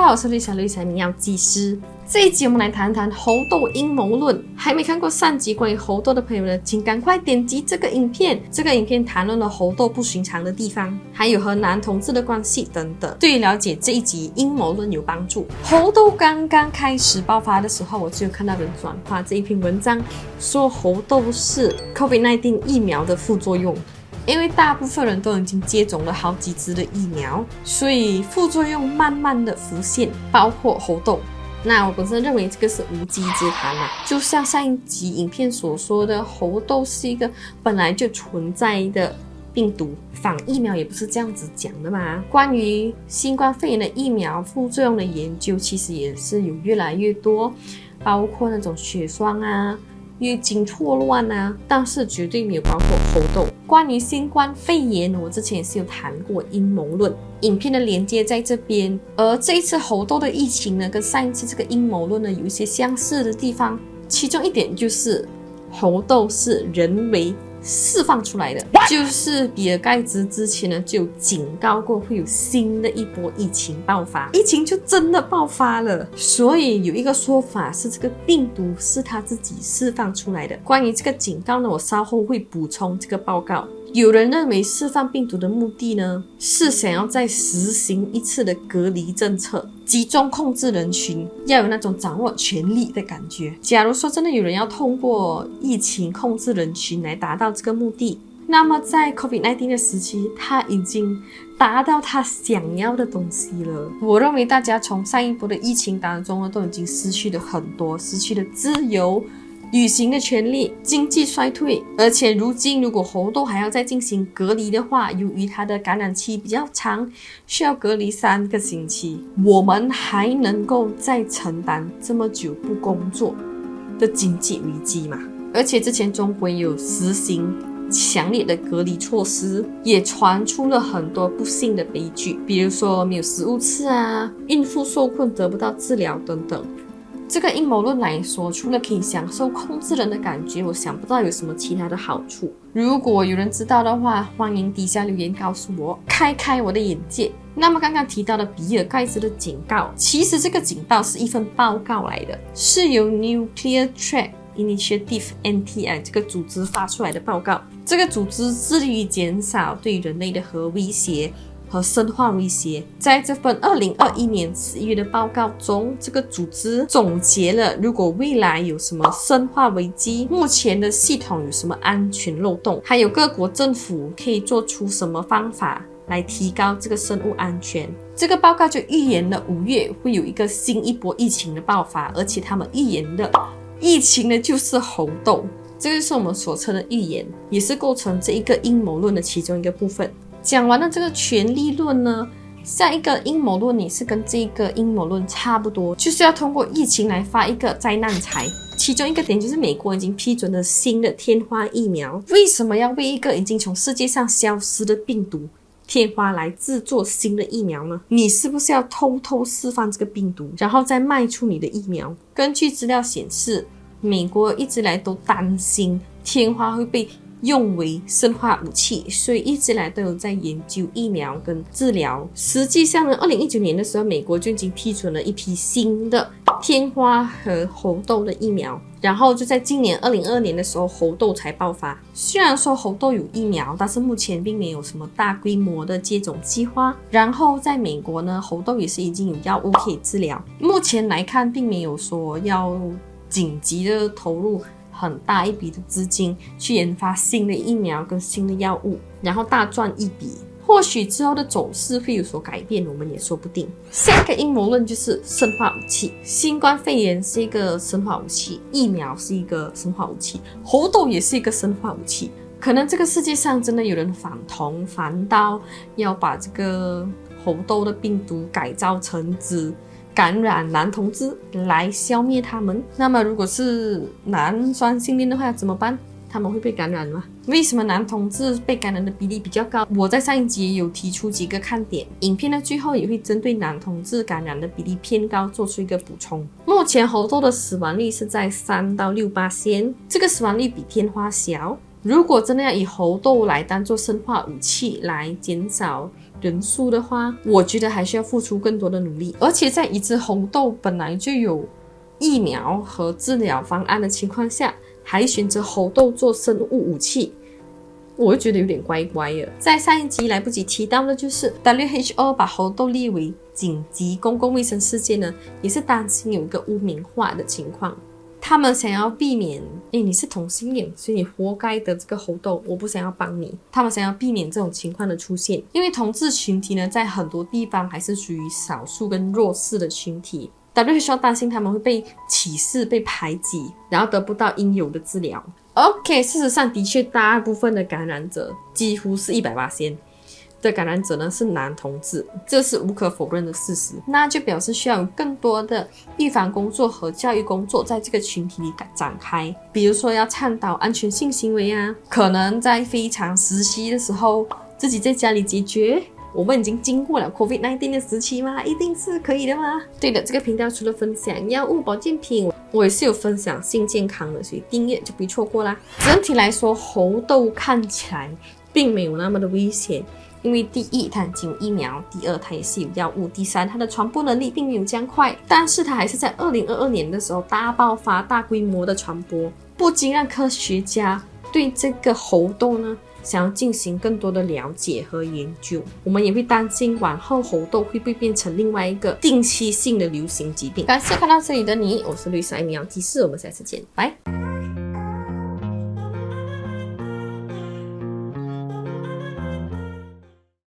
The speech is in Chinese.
好，我是绿小绿小民谣技师。这一集我们来谈谈猴痘阴谋论。还没看过上集关于猴痘的朋友呢，请赶快点击这个影片。这个影片谈论了猴痘不寻常的地方，还有和男同志的关系等等，对于了解这一集阴谋论有帮助。猴痘刚刚开始爆发的时候，我就有看到人转发这一篇文章，说猴痘是 COVID-19 疫苗的副作用。因为大部分人都已经接种了好几支的疫苗，所以副作用慢慢的浮现，包括猴痘。那我本身认为这个是无稽之谈啦，就像上一集影片所说的，猴痘是一个本来就存在的病毒，反疫苗也不是这样子讲的嘛。关于新冠肺炎的疫苗副作用的研究，其实也是有越来越多，包括那种血栓啊、月经错乱啊，但是绝对没有包括猴痘。关于新冠肺炎，我之前也是有谈过阴谋论，影片的连接在这边。而这一次猴痘的疫情呢，跟上一次这个阴谋论呢有一些相似的地方，其中一点就是猴痘是人为释放出来的，就是比尔盖茨之前呢就警告过会有新的一波疫情爆发，疫情就真的爆发了。所以有一个说法是这个病毒是他自己释放出来的。关于这个警告呢，我稍后会补充这个报告。有人认为释放病毒的目的呢，是想要再实行一次的隔离政策，集中控制人群，要有那种掌握权力的感觉。假如说真的有人要通过疫情控制人群来达到这个目的，那么在 COVID-19 的时期，他已经达到他想要的东西了。我认为大家从上一波的疫情当中呢，都已经失去了很多，失去了自由、旅行的权利，经济衰退，而且如今如果猴痘还要再进行隔离的话，由于它的感染期比较长，需要隔离3个星期，我们还能够再承担这么久不工作的经济危机吗？而且之前中国也有实行强烈的隔离措施，也传出了很多不幸的悲剧，比如说没有食物吃啊，孕妇受困得不到治疗等等。这个阴谋论来说，除了可以享受控制人的感觉，我想不到有什么其他的好处。如果有人知道的话，欢迎底下留言告诉我，开我的眼界。那么刚刚提到的比尔盖茨的警告，其实这个警告是一份报告来的，是由 Nuclear Threat Initiative NTI 这个组织发出来的报告。这个组织致力于减少对人类的核威胁和生化威胁。在这份2021年11月的报告中，这个组织总结了如果未来有什么生化危机，目前的系统有什么安全漏洞，还有各国政府可以做出什么方法来提高这个生物安全。这个报告就预言了5月会有一个新一波疫情的爆发，而且他们预言的疫情呢就是猴痘。这就是我们所称的预言，也是构成这一个阴谋论的其中一个部分。讲完了这个权力论呢，下一个阴谋论也是跟这个阴谋论差不多，就是要通过疫情来发一个灾难财。其中一个点就是美国已经批准了新的天花疫苗。为什么要为一个已经从世界上消失的病毒天花来制作新的疫苗呢？你是不是要偷偷释放这个病毒，然后再卖出你的疫苗？根据资料显示，美国一直来都担心天花会被用为生化武器，所以一直来都有在研究疫苗跟治疗。实际上呢，2019年的时候，美国就已经批准了一批新的天花和猴痘的疫苗，然后就在今年2022年的时候，猴痘才爆发。虽然说猴痘有疫苗，但是目前并没有什么大规模的接种计划。然后在美国呢，猴痘也是已经有药物可以治疗，目前来看并没有说要紧急的投入很大一笔的资金去研发新的疫苗跟新的药物，然后大赚一笔。或许之后的走势会有所改变，我们也说不定。下一个阴谋论就是生化武器。新冠肺炎是一个生化武器，疫苗是一个生化武器，猴痘也是一个生化武器。可能这个世界上真的有人反同反刀，要把这个猴痘的病毒改造成只感染男同志来消灭他们。那么如果是男双性恋的话怎么办？他们会被感染吗？为什么男同志被感染的比例比较高？我在上一集也有提出几个看点，影片的最后也会针对男同志感染的比例偏高做出一个补充。目前猴痘的死亡率是在3到6%，这个死亡率比天花小。如果真的要以猴痘来当做生化武器来减少人数的话，我觉得还需要付出更多的努力。而且在已知猴痘本来就有疫苗和治疗方案的情况下，还选择猴痘做生物武器，我就觉得有点怪怪的。在上一集来不及提到的就是 WHO 把猴痘列为紧急公共卫生事件呢，也是担心有一个污名化的情况。他们想要避免，你是同性恋，所以你活该得这个猴痘，我不想要帮你。他们想要避免这种情况的出现，因为同志群体呢，在很多地方还是属于少数跟弱势的群体。WHO 担心他们会被歧视、被排挤，然后得不到应有的治疗。OK， 事实上的确大部分的感染者几乎是100%的感染者呢是男同志，这是无可否认的事实。那就表示需要有更多的预防工作和教育工作在这个群体里展开，比如说要倡导安全性行为啊，可能在非常时期的时候自己在家里解决。我们已经经过了 COVID-19 的时期吗？一定是可以的吗？对的，这个频道除了分享药物保健品，我也是有分享性健康的，所以订阅就不会错过啦。整体来说，猴痘看起来并没有那么的危险，因为第一，它已经有疫苗；第二，它也是有药物；第三，它的传播能力并没有这样快，但是它还是在2022年的时候大爆发、大规模的传播，不禁让科学家对这个猴痘呢想要进行更多的了解和研究。我们也会担心往后猴痘会不会变成另外一个定期性的流行疾病。感谢看到这里的你，我是律师艾米杨技师，我们下次见，拜。